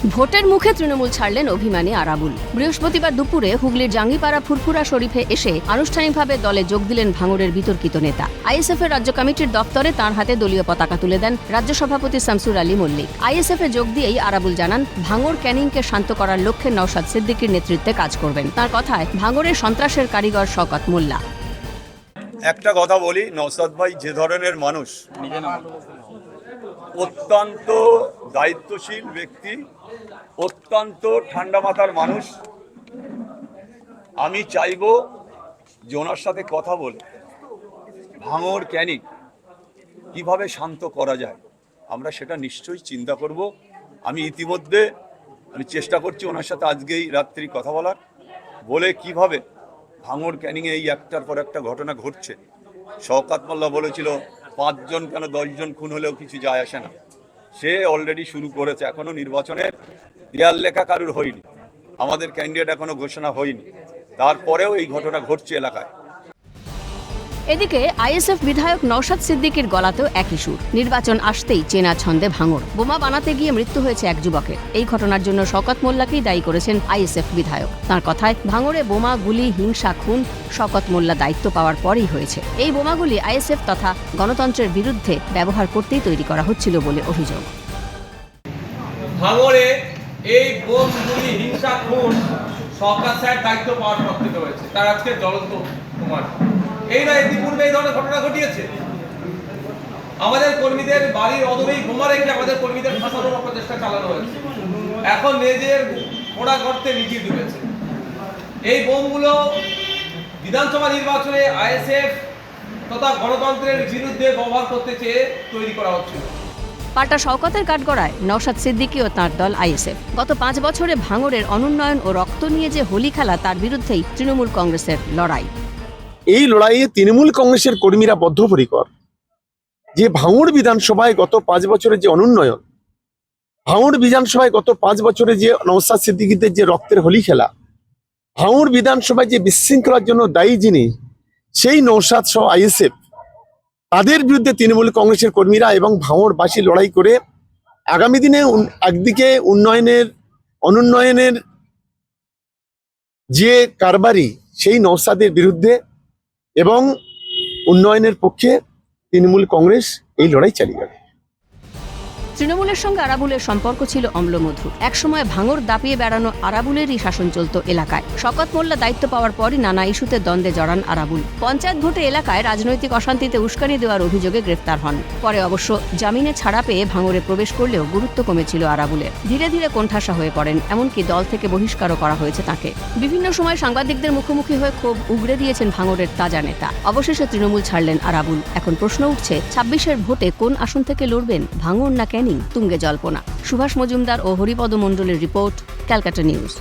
ভোটের মুখে তৃণমূল ছাড়লেন অভিমানী আরাবুল। বৃহস্পতিবার দুপুরে হুগলির জাঙ্গিপাড়া ফুরফুরা শরীফে এসে আনুষ্ঠানিকভাবে দলে যোগ দিলেন ভাঙড়ের বিতর্কিত নেতা। আইএসএফ এর রাজ্য কমিটির দপ্তরে তাঁর হাতে দলীয় পতাকা তুলে দেন রাজ্য সভাপতি শামসুর আলী মল্লিক। আইএসএফ এ যোগ দিয়েই আরাবুল জানান, ভাঙড় ক্যানিংকে শান্ত করার লক্ষ্যে নওশাদ সিদ্দিকীর নেতৃত্বে কাজ করবেন। তাঁর কথায়, ভাঙড়ের সন্ত্রাসের কারিগর শওকত মোল্লা। একটা কথা বলি, নওশাদ ভাই যে ধরনের মানুষ, অত্যন্ত দায়িত্বশীল ব্যক্তি, অত্যন্ত ঠান্ডা মাথার মানুষ। আমি চাইব যে ওনার সাথে কথা বলে ভাঙড় ক্যানিং কিভাবে শান্ত করা যায়, আমরা সেটা নিশ্চয়ই চিন্তা করব। আমি ইতিমধ্যে চেষ্টা করছি ওনার সাথে আজকেই রাত্রি কথা বলে কিভাবে ভাঙড় ক্যানিংয়ে এই একটার পর একটা ঘটনা ঘটছে। শওকত মোল্লা বলেছিল 5 জন কেন 10 জন খুন হলেও কিছু যায় আসে না, সে অলরেডি শুরু করেছে। এখনো নির্বাচনের দেয়াল লেখা কারুর হয়নি, আমাদের ক্যান্ডিডেট এখনো ঘোষণা হয়নি, তারপরেও এই ঘটনা ঘটছে এলাকায়। এদিকে আইএসএফ বিধায়ক নওশাদ সিদ্দিকীর গলাতেও একই সুর। নির্বাচন আসতেই চেনা ছন্দে ভাঙড়। বোমা বানাতে গিয়ে মৃত্যু হয়েছে এক যুবকের। এই ঘটনার জন্য শওকত মোল্লাকেই দায়ী করেছেন আইএসএফ বিধায়ক। তাঁর কথায়, ভাঙড়ে বোমা, গুলি, হিংসা, খুন শওকত মোল্লা দায়িত্ব পাওয়ার পরেই হয়েছে। এই বোমাগুলি আইএসএফ তথা গণতন্ত্রের বিরুদ্ধে ব্যবহার করতেই তৈরি করা হচ্ছিল বলে অভিযোগ। ভাঙড়ে এই বোম, গুলি, হিংসা, খুন শওকত স্যার দায়িত্ব পাওয়ার পর থেকে হয়েছে। তার আজকে জ্বলন্ত প্রমাণ। এইরা ইতিপূর্বে এই ধরনের ঘটনা ঘটিয়েছে। আমাদের কর্মীদের বাড়ির অদূরেই বোমা রেখে আমাদের কর্মীদের ফাঁসানোর প্রচেষ্টা চালানো হয়েছে। এখন নিজের পোড়া গর্তে নিজেই ডুবেছে। এই বোমগুলো বিধানসভা নির্বাচনে আইএসএফ তথা গণতন্ত্রের বিরুদ্ধে ব্যবহার করতে চেয়ে তৈরি করা হচ্ছিল। পাল্টা শওকতের কাঠগড়ায় নওশাদ সিদ্দিকী ও তাঁর দল আইএসএফ। গত 5 বছরে ভাঙড়ের অনুন্নয়ন ও রক্ত নিয়ে যে হোলি খেলা, তার বিরুদ্ধেই তৃণমূল কংগ্রেসের লড়াই। এই লড়াইয়ে তৃণমূল কংগ্রেসের কর্মীরা বদ্ধপরিকর। যে ভাঙড় বিধানসভায় গত 5 বছরের যে অনুন্নয়ন, ভাঙড় বিধানসভায় গত 5 বছরে যে নওশাদ সিদ্দিকীদের যে রক্তের হোলি খেলা, ভাঙড় বিধানসভায় যে বিশৃঙ্খলার জন্য দায়ী যিনি, সেই নওশাদ সহ আইএসএফ, তাদের বিরুদ্ধে তৃণমূল কংগ্রেসের কর্মীরা এবং ভাঙড়বাসী লড়াই করে আগামী দিনে একদিকে অনুন্নয়নের যে কারবারি, সেই নওশাদের বিরুদ্ধে এবং উন্নয়নের পক্ষে তৃণমূল কংগ্রেস এই লড়াই চালিয়ে যাবে। তৃণমূলের সঙ্গে আরাবুলের সম্পর্ক ছিল অম্লমধুর। একসময় ভাঙড় দাপিয়ে বেড়ানো আরাবুলেরই শাসন চলত এলাকায়। শওকত মোল্লা দায়িত্ব পাওয়ার পরই নানা ইস্যুতে দ্বন্দ্বে জড়ান আরাবুল। পঞ্চায়েত ভোটে এলাকায় রাজনৈতিক অশান্তিতে উস্কানি দেওয়ার অভিযোগে গ্রেফতার হন। পরে অবশ্য জামিনে ছাড়া পেয়ে ভাঙড়ে প্রবেশ করলেও গুরুত্ব কমেছিল আরাবুলের। ধীরে ধীরে কোণঠাসা হয়ে পড়েন, এমনকি দল থেকে বহিষ্কারও করা হয়েছে তাকে। বিভিন্ন সময় সাংবাদিকদের মুখোমুখি হয়ে ক্ষোভ উগরে দিয়েছেন ভাঙড়ের তাজা নেতা। অবশেষে তৃণমূল ছাড়লেন আরাবুল। এখন প্রশ্ন উঠছে, 26-এর ভোটে কোন আসন থেকে লড়বেন, ভাঙড় না ক্যানিং? তুঙ্গে জল্পনা। সুভাষ মজুমদার ও হরিপদ মণ্ডলের রিপোর্ট, ক্যালকাটা নিউজ।